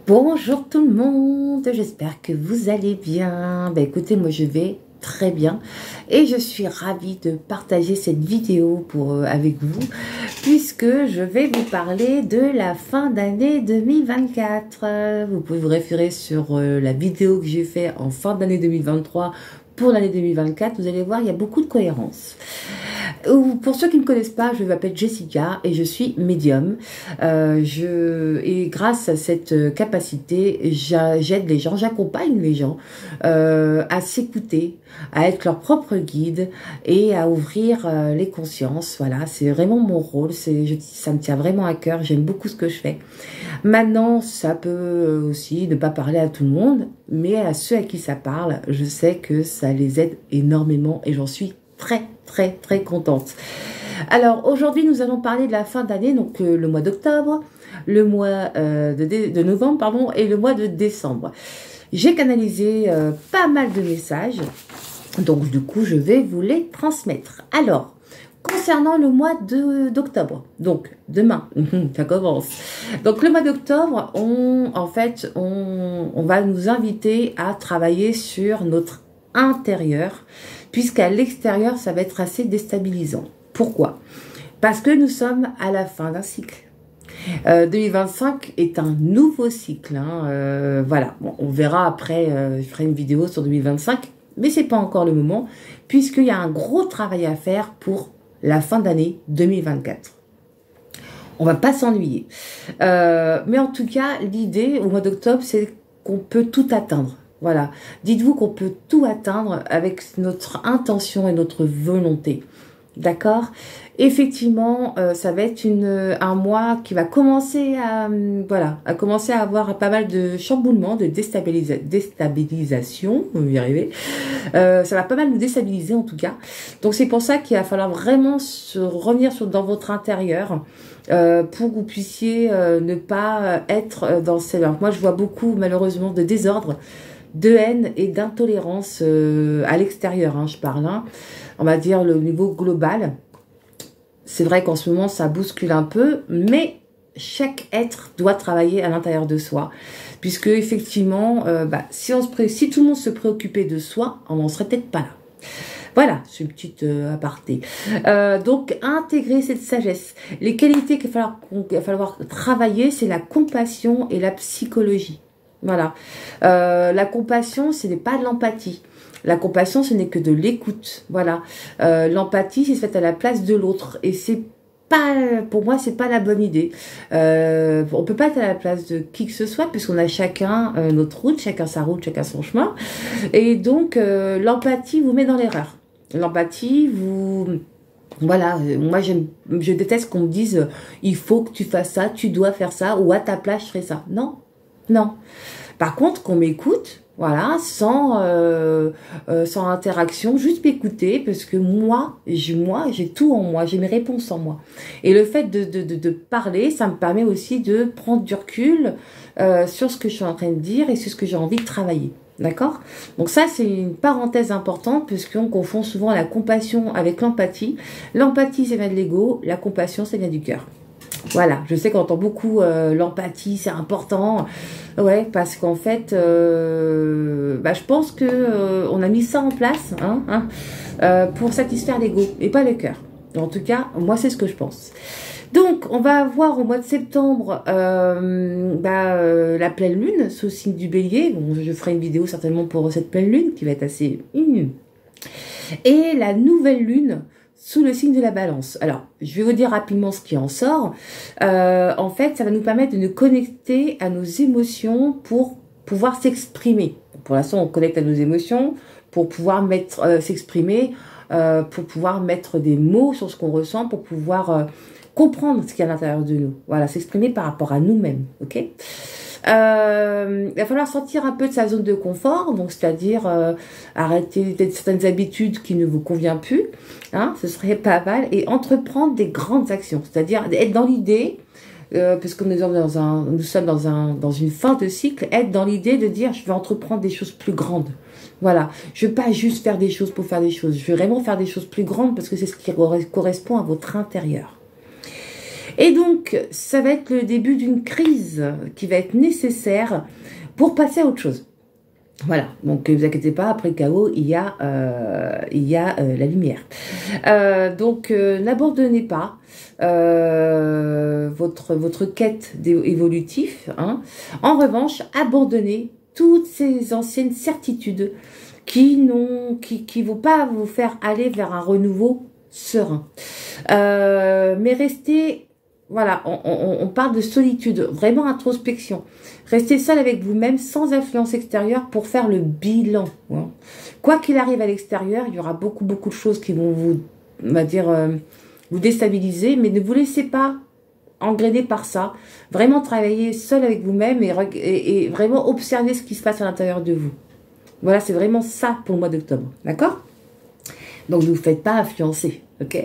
Bonjour tout le monde, j'espère que vous allez bien. Écoutez, moi je vais très bien et je suis ravie de partager cette vidéo avec vous puisque je vais vous parler de la fin d'année 2024. Vous pouvez vous référer sur la vidéo que j'ai faite en fin d'année 2023 pour l'année 2024. Vous allez voir, il y a beaucoup de cohérence. Pour ceux qui ne me connaissent pas, je m'appelle Jessica et je suis médium. Et grâce à cette capacité, j'aide les gens, j'accompagne les gens à s'écouter, à être leur propre guide et à ouvrir les consciences. Voilà, c'est vraiment mon rôle. Ça me tient vraiment à cœur. J'aime beaucoup ce que je fais. Maintenant, ça peut aussi ne pas parler à tout le monde, mais à ceux à qui ça parle, je sais que ça les aide énormément et j'en suis très contente. Alors aujourd'hui nous allons parler de la fin d'année, donc le mois d'octobre, le mois de novembre pardon, et le mois de décembre. J'ai canalisé pas mal de messages, donc du coup je vais vous les transmettre. Alors concernant le mois d'octobre, donc demain, ça commence. Donc le mois d'octobre, on va nous inviter à travailler sur notre intérieur, puisqu'à l'extérieur, ça va être assez déstabilisant. Pourquoi? Parce que nous sommes à la fin d'un cycle. 2025 est un nouveau cycle. Voilà, bon, on verra après, je ferai une vidéo sur 2025, mais c'est pas encore le moment, puisqu'il y a un gros travail à faire pour la fin d'année 2024. On va pas s'ennuyer. Mais en tout cas, l'idée au mois d'octobre, c'est qu'on peut tout atteindre. Voilà, dites-vous qu'on peut tout atteindre avec notre intention et notre volonté. D'accord? Effectivement, ça va être un mois qui va commencer à avoir pas mal de chamboulements, de déstabilisation, on va y arriver. Ça va pas mal nous déstabiliser en tout cas. Donc c'est pour ça qu'il va falloir vraiment revenir dans votre intérieur pour que vous puissiez ne pas être dans ces... Alors, moi je vois beaucoup malheureusement de désordre, de haine et d'intolérance à l'extérieur, je parle, on va dire le niveau global. C'est vrai qu'en ce moment ça bouscule un peu, mais chaque être doit travailler à l'intérieur de soi, puisque effectivement si tout le monde se préoccupait de soi, on n'en serait peut-être pas là. Voilà, c'est une petite aparté. Donc, intégrer cette sagesse. Les qualités qu'il va falloir travailler, c'est la compassion et la psychologie. Voilà. La compassion, ce n'est pas de l'empathie. La compassion, ce n'est que de l'écoute. Voilà. L'empathie, c'est se mettre à la place de l'autre. Et c'est pas, pour moi, c'est pas la bonne idée. On peut pas être à la place de qui que ce soit, puisqu'on a chacun notre route, chacun sa route, chacun son chemin. Et donc, l'empathie vous met dans l'erreur. L'empathie, voilà, moi je déteste qu'on me dise il faut que tu fasses ça, tu dois faire ça, ou à ta place je ferai ça. Non, non. Par contre, qu'on m'écoute, voilà, sans interaction, juste m'écouter, parce que moi, j'ai tout en moi, j'ai mes réponses en moi. Et le fait de parler, ça me permet aussi de prendre du recul sur ce que je suis en train de dire et sur ce que j'ai envie de travailler. D'accord? Donc ça, c'est une parenthèse importante puisqu'on confond souvent la compassion avec l'empathie. L'empathie, ça vient de l'ego. La compassion, ça vient du cœur. Voilà, je sais qu'on entend beaucoup l'empathie, c'est important. Ouais, parce qu'en fait, je pense que on a mis ça en place pour satisfaire l'ego et pas le cœur. En tout cas, moi, c'est ce que je pense. Donc, on va avoir au mois de septembre la pleine lune sous le signe du bélier. Bon, je ferai une vidéo certainement pour cette pleine lune qui va être assez... Et la nouvelle lune sous le signe de la balance. Alors, je vais vous dire rapidement ce qui en sort. En fait, ça va nous permettre de nous connecter à nos émotions pour pouvoir s'exprimer. Pour l'instant, on connecte à nos émotions pour pouvoir s'exprimer, pour pouvoir mettre des mots sur ce qu'on ressent, pour pouvoir... comprendre ce qu'il y a à l'intérieur de nous. Voilà, s'exprimer par rapport à nous-mêmes, ok? Il va falloir sortir un peu de sa zone de confort, donc c'est-à-dire arrêter certaines habitudes qui ne vous conviennent plus, ce serait pas mal, et entreprendre des grandes actions, c'est-à-dire être dans l'idée, puisque nous sommes dans une fin de cycle, être dans l'idée de dire je vais entreprendre des choses plus grandes. Voilà, je ne veux pas juste faire des choses pour faire des choses, je vais vraiment faire des choses plus grandes parce que c'est ce qui correspond à votre intérieur. Et donc, ça va être le début d'une crise qui va être nécessaire pour passer à autre chose. Voilà, donc ne vous inquiétez pas, après le chaos, il y a la lumière. Donc, n'abandonnez pas votre quête évolutive. Hein. En revanche, abandonnez toutes ces anciennes certitudes qui vont pas vous faire aller vers un renouveau serein. Mais restez, voilà, on parle de solitude, vraiment introspection. Restez seul avec vous-même, sans influence extérieure, pour faire le bilan. Hein. Quoi qu'il arrive à l'extérieur, il y aura beaucoup de choses qui vont vous, on va dire, vous déstabiliser, mais ne vous laissez pas engrainer par ça. Vraiment travailler seul avec vous-même et vraiment observer ce qui se passe à l'intérieur de vous. Voilà, c'est vraiment ça pour le mois d'octobre. D'accord? Donc, ne vous faites pas influencer. Ok?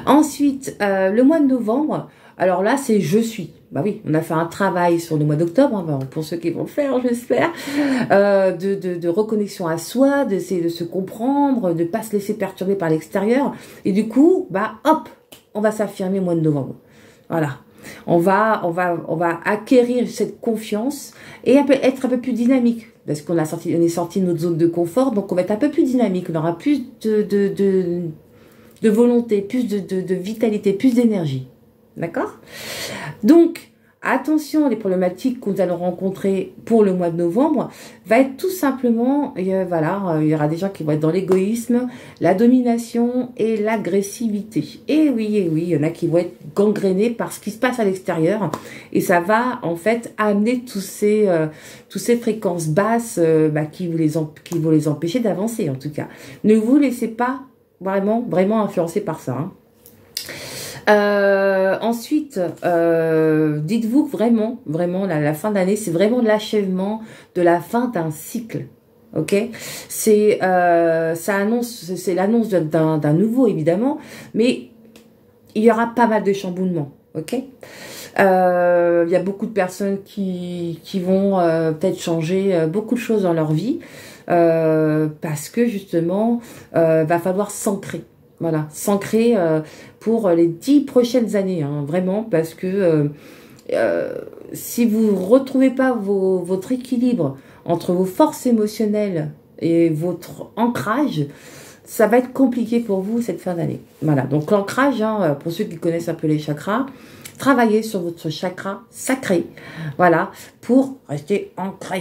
Ensuite, le mois de novembre, alors là, c'est je suis. Bah oui, on a fait un travail sur le mois d'octobre, hein, pour ceux qui vont le faire, j'espère, de reconnexion à soi, d'essayer de se comprendre, de ne pas se laisser perturber par l'extérieur. Et du coup, bah hop, on va s'affirmer au mois de novembre. Voilà. On va acquérir cette confiance et être un peu plus dynamique. Parce qu'on est sorti de notre zone de confort, donc on va être un peu plus dynamique. On aura plus de volonté, plus de vitalité, plus d'énergie. D'accord? Donc, attention, les problématiques que nous allons rencontrer pour le mois de novembre va être tout simplement, voilà, il y aura des gens qui vont être dans l'égoïsme, la domination et l'agressivité. Et oui, il y en a qui vont être gangrénés par ce qui se passe à l'extérieur. Et ça va, en fait, amener toutes ces fréquences basses qui vont les empêcher d'avancer, en tout cas. Ne vous laissez pas vraiment influencer par ça, hein. Ensuite, dites-vous que vraiment, la fin d'année, c'est vraiment l'achèvement de la fin d'un cycle. Ok, c'est l'annonce d'un nouveau, évidemment, mais il y aura pas mal de chamboulements. Ok, il y a beaucoup de personnes qui vont peut-être changer beaucoup de choses dans leur vie parce que justement, va falloir s'ancrer. Voilà, s'ancrer pour les 10 prochaines années, hein, vraiment, parce que si vous ne retrouvez pas votre équilibre entre vos forces émotionnelles et votre ancrage, ça va être compliqué pour vous cette fin d'année. Voilà, donc l'ancrage, hein, pour ceux qui connaissent un peu les chakras, travaillez sur votre chakra sacré, voilà, pour rester ancré.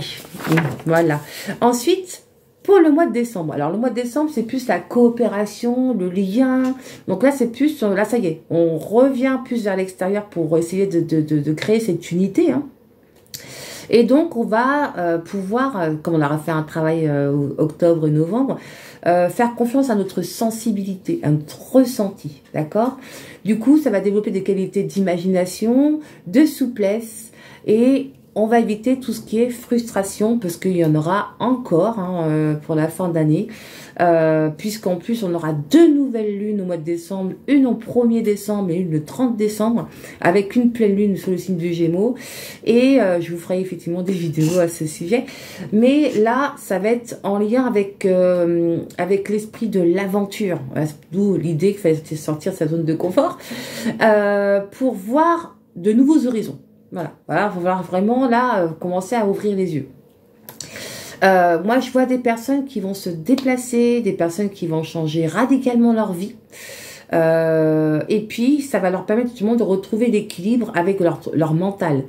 Voilà. Ensuite, pour le mois de décembre. Alors, le mois de décembre, c'est plus la coopération, le lien. Donc là, c'est plus, là, ça y est, on revient plus vers l'extérieur pour essayer de créer cette unité. Hein. Et donc, on va pouvoir, comme on aura fait un travail octobre et novembre, faire confiance à notre sensibilité, à notre ressenti. D'accord? Du coup, ça va développer des qualités d'imagination, de souplesse et on va éviter tout ce qui est frustration parce qu'il y en aura encore pour la fin d'année. Puisqu'en plus, on aura 2 nouvelles lunes au mois de décembre. Une au 1er décembre et une le 30 décembre avec une pleine lune sur le signe du Gémeaux. Et je vous ferai effectivement des vidéos à ce sujet. Mais là, ça va être en lien avec l'esprit de l'aventure. D'où l'idée qu'il fallait sortir de sa zone de confort pour voir de nouveaux horizons. Voilà, il va falloir vraiment là commencer à ouvrir les yeux. Moi, je vois des personnes qui vont se déplacer, des personnes qui vont changer radicalement leur vie. Et puis, ça va leur permettre justement de retrouver l'équilibre avec leur mental.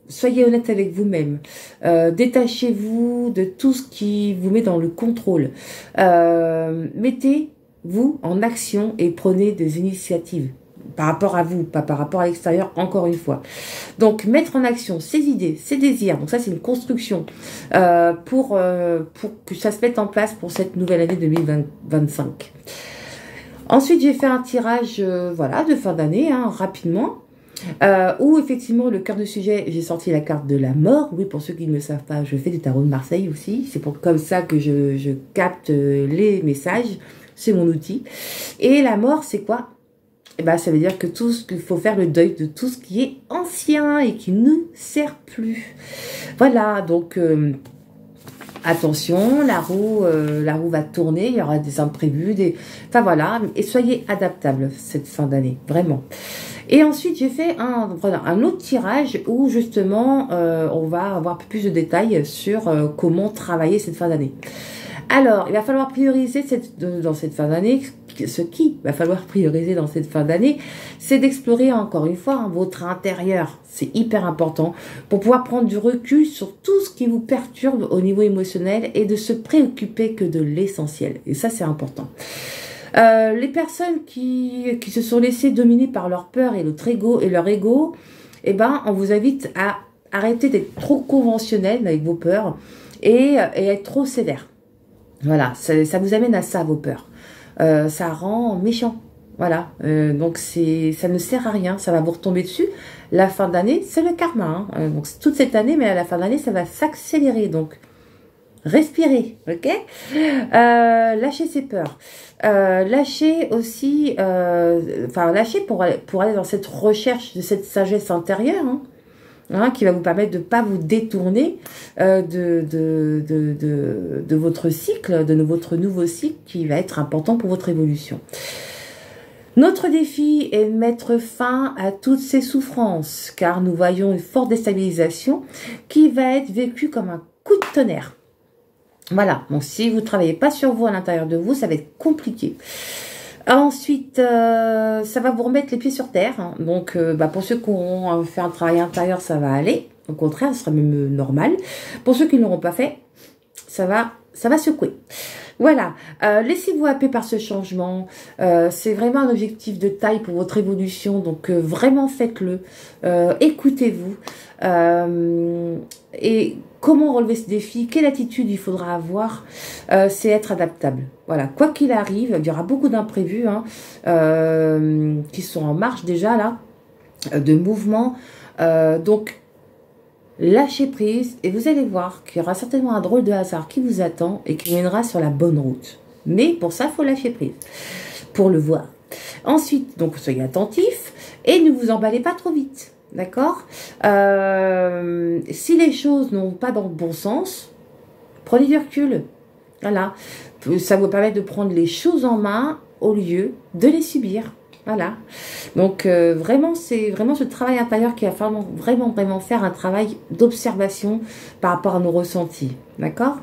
Soyez honnête avec vous-même. Détachez-vous de tout ce qui vous met dans le contrôle. Mettez-vous en action et prenez des initiatives. Par rapport à vous, pas par rapport à l'extérieur, encore une fois. Donc, mettre en action ses idées, ses désirs. Donc ça, c'est une construction pour que ça se mette en place pour cette nouvelle année 2025. Ensuite, j'ai fait un tirage voilà, de fin d'année, rapidement. Où effectivement, le cœur de sujet, j'ai sorti la carte de la mort. Oui, pour ceux qui ne le savent pas, je fais du tarot de Marseille aussi. C'est comme ça que je capte les messages. C'est mon outil. Et la mort, c'est quoi? Eh ben, ça veut dire que qu'il faut faire le deuil de tout ce qui est ancien et qui ne sert plus. Voilà, donc attention, la roue va tourner, il y aura des imprévus, enfin voilà, et soyez adaptables cette fin d'année, vraiment. Et ensuite, j'ai fait un autre tirage où justement, on va avoir plus de détails sur comment travailler cette fin d'année. Alors, il va falloir prioriser dans cette fin d'année, ce qui va falloir prioriser dans cette fin d'année, c'est d'explorer encore une fois votre intérieur. C'est hyper important pour pouvoir prendre du recul sur tout ce qui vous perturbe au niveau émotionnel et de se préoccuper que de l'essentiel. Et ça, c'est important. Les personnes qui se sont laissées dominer par leur peur et leur ego, eh ben, on vous invite à arrêter d'être trop conventionnel avec vos peurs et être trop sévère. Voilà, ça vous amène à ça, vos peurs. Ça rend méchant. Voilà, donc ça ne sert à rien, ça va vous retomber dessus. La fin d'année, c'est le karma. Hein. Donc toute cette année, mais à la fin d'année, ça va s'accélérer. Donc, respirez, ok. Lâchez ses peurs. Lâchez aussi, lâchez pour aller dans cette recherche de cette sagesse intérieure, qui va vous permettre de ne pas vous détourner de votre cycle, de votre nouveau cycle qui va être important pour votre évolution. Notre défi est de mettre fin à toutes ces souffrances, car nous voyons une forte déstabilisation qui va être vécue comme un coup de tonnerre. Voilà, donc si vous ne travaillez pas sur vous à l'intérieur de vous, ça va être compliqué. Ensuite, ça va vous remettre les pieds sur terre. Hein. Donc, pour ceux qui ont fait un travail intérieur, ça va aller. Au contraire, ce sera même normal. Pour ceux qui ne l'auront pas fait, ça va secouer. Voilà, laissez-vous happer par ce changement. C'est vraiment un objectif de taille pour votre évolution. Donc, vraiment faites-le. Écoutez-vous. Et comment relever ce défi? Quelle attitude il faudra avoir? C'est être adaptable. Voilà, quoi qu'il arrive, il y aura beaucoup d'imprévus qui sont en marche déjà là, de mouvements. Donc, lâchez prise et vous allez voir qu'il y aura certainement un drôle de hasard qui vous attend et qui mènera sur la bonne route. Mais pour ça, il faut lâcher prise pour le voir. Ensuite, donc, soyez attentifs et ne vous emballez pas trop vite. D'accord. Si les choses n'ont pas dans le bon sens, prenez du recul. Voilà. Ça vous permet de prendre les choses en main au lieu de les subir. Voilà. Donc, vraiment, c'est vraiment ce travail intérieur qui va vraiment faire un travail d'observation par rapport à nos ressentis. D'accord.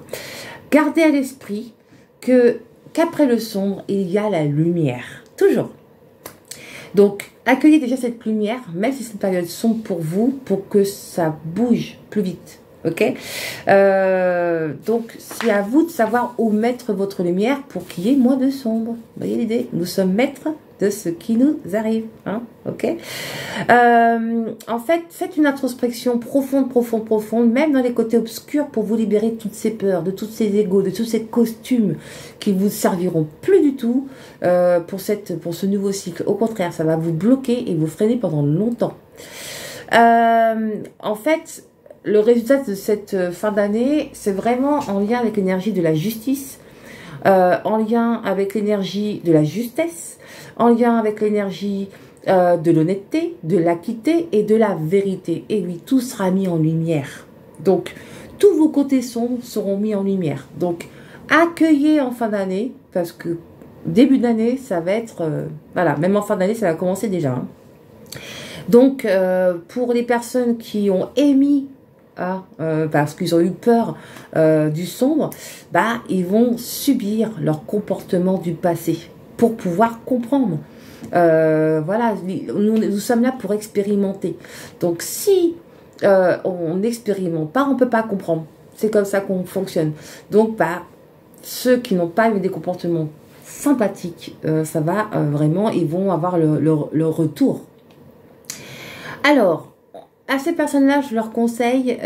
Gardez à l'esprit qu'après le sombre, il y a la lumière. Toujours. Donc, accueillez déjà cette lumière, même si c'est une période sombre pour vous, pour que ça bouge plus vite. Ok. Donc, c'est à vous de savoir où mettre votre lumière pour qu'il y ait moins de sombre. Vous voyez l'idée? Nous sommes maîtres de ce qui nous arrive. Hein, ok. En fait, faites une introspection profonde, même dans les côtés obscurs, pour vous libérer de toutes ces peurs, de tous ces égos, de tous ces costumes qui vous serviront plus du tout pour ce nouveau cycle. Au contraire, ça va vous bloquer et vous freiner pendant longtemps. En fait, le résultat de cette fin d'année, c'est vraiment en lien avec l'énergie de la justice, en lien avec l'énergie de la justesse, en lien avec l'énergie de l'honnêteté, de l'équité et de la vérité. Et oui, tout sera mis en lumière. Donc, tous vos côtés sombres seront mis en lumière. Donc, accueillez en fin d'année, parce que début d'année, ça va être... voilà, même en fin d'année, ça va commencer déjà. Hein. Donc, pour les personnes qui ont émis parce qu'ils ont eu peur du sombre, ils vont subir leur comportement du passé pour pouvoir comprendre. Voilà, nous sommes là pour expérimenter. Donc, si on n'expérimente pas, on ne peut pas comprendre. C'est comme ça qu'on fonctionne. Donc, ceux qui n'ont pas eu des comportements sympathiques, ça va vraiment, ils vont avoir le retour. Alors, à ces personnes-là, je leur conseille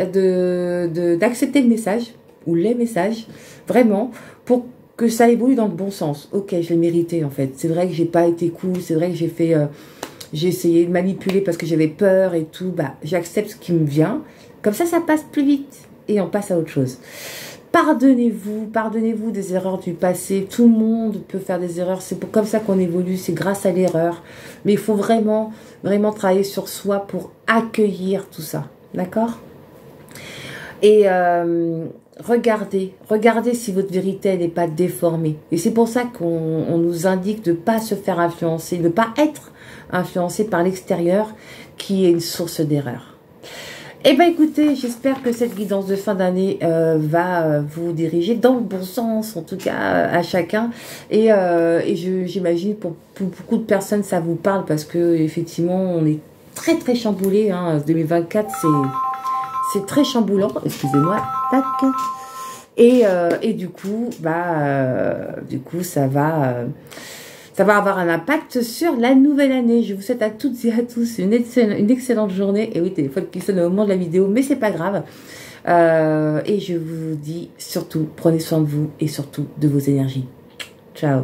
d'accepter le message, ou les messages, vraiment, pour que ça évolue dans le bon sens. Ok, je l'ai mérité en fait. C'est vrai que j'ai pas été cool, c'est vrai que j'ai essayé de manipuler parce que j'avais peur et tout. J'accepte ce qui me vient. Comme ça passe plus vite et on passe à autre chose. Pardonnez-vous des erreurs du passé. Tout le monde peut faire des erreurs. C'est comme ça qu'on évolue. C'est grâce à l'erreur. Mais il faut vraiment travailler sur soi pour accueillir tout ça. D'accord? Et regardez si votre vérité n'est pas déformée. Et c'est pour ça qu'on nous indique de ne pas se faire influencer, de ne pas être influencé par l'extérieur, qui est une source d'erreur. Eh bien écoutez, j'espère que cette guidance de fin d'année va vous diriger dans le bon sens, en tout cas à chacun. Et j'imagine pour beaucoup de personnes ça vous parle, parce que effectivement on est très très chamboulé. 2024 c'est très chamboulant, excusez-moi. Tac. Et du coup, ça va avoir un impact sur la nouvelle année. Je vous souhaite à toutes et à tous une excellente journée. Et oui, téléphone qui sonne au moment de la vidéo, mais c'est pas grave. Et je vous dis surtout, prenez soin de vous et surtout de vos énergies. Ciao.